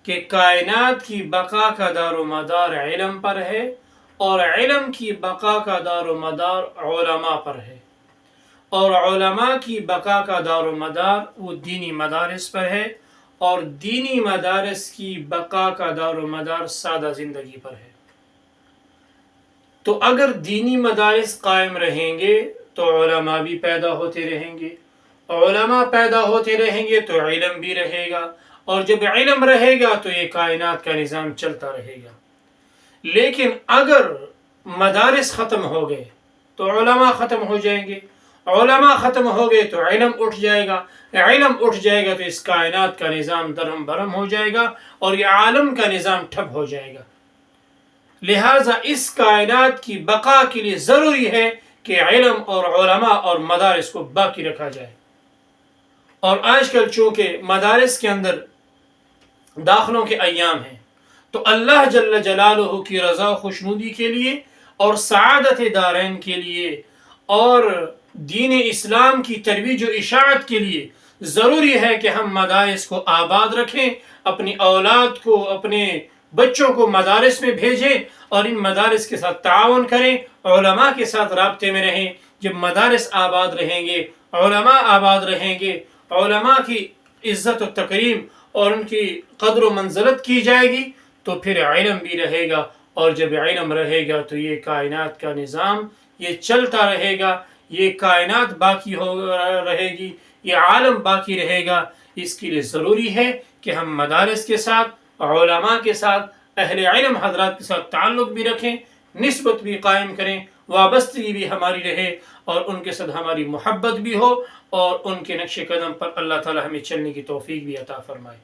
کہ کائنات کی بقا کا دار و مدار علم پر ہے، اور علم کی بقا کا دار و مدار علماء پر ہے، اور علماء کی بقا کا دار و مدار وہ دینی مدارس پر ہے، اور دینی مدارس کی بقا کا دار و مدار سادہ زندگی پر ہے۔ تو اگر دینی مدارس قائم رہیں گے تو علماء بھی پیدا ہوتے رہیں گے، علماء پیدا ہوتے رہیں گے تو علم بھی رہے گا، اور جب علم رہے گا تو یہ کائنات کا نظام چلتا رہے گا۔ لیکن اگر مدارس ختم ہو گئے تو علماء ختم ہو جائیں گے، علماء ختم ہو گئے تو علم اٹھ جائے گا، علم اٹھ جائے گا تو اس کائنات کا نظام درہم برہم ہو جائے گا، اور یہ عالم کا نظام ٹھپ ہو جائے گا۔ لہٰذا اس کائنات کی بقا کے لیے ضروری ہے کہ علم اور علماء اور مدارس کو باقی رکھا جائے۔ اور آج کل چونکہ مدارس کے اندر داخلوں کے ایام ہیں، تو اللہ جل جلالہ کی رضا و خوشنودی کے لیے اور سعادت دارین کے لیے اور دین اسلام کی ترویج و اشاعت کے لیے ضروری ہے کہ ہم مدارس کو آباد رکھیں، اپنی اولاد کو، اپنے بچوں کو مدارس میں بھیجیں، اور ان مدارس کے ساتھ تعاون کریں، علماء کے ساتھ رابطے میں رہیں۔ جب مدارس آباد رہیں گے، علماء آباد رہیں گے، علماء کی عزت و تکریم اور ان کی قدر و منزلت کی جائے گی، تو پھر علم بھی رہے گا، اور جب علم رہے گا تو یہ کائنات کا نظام یہ چلتا رہے گا، یہ کائنات باقی رہے گی، یہ عالم باقی رہے گا۔ اس کے لیے ضروری ہے کہ ہم مدارس کے ساتھ، علماء کے ساتھ، اہل علم حضرات کے ساتھ تعلق بھی رکھیں، نسبت بھی قائم کریں، وابستگی بھی ہماری رہے، اور ان کے ساتھ ہماری محبت بھی ہو، اور ان کے نقش قدم پر اللہ تعالی ہمیں چلنے کی توفیق بھی عطا فرمائے۔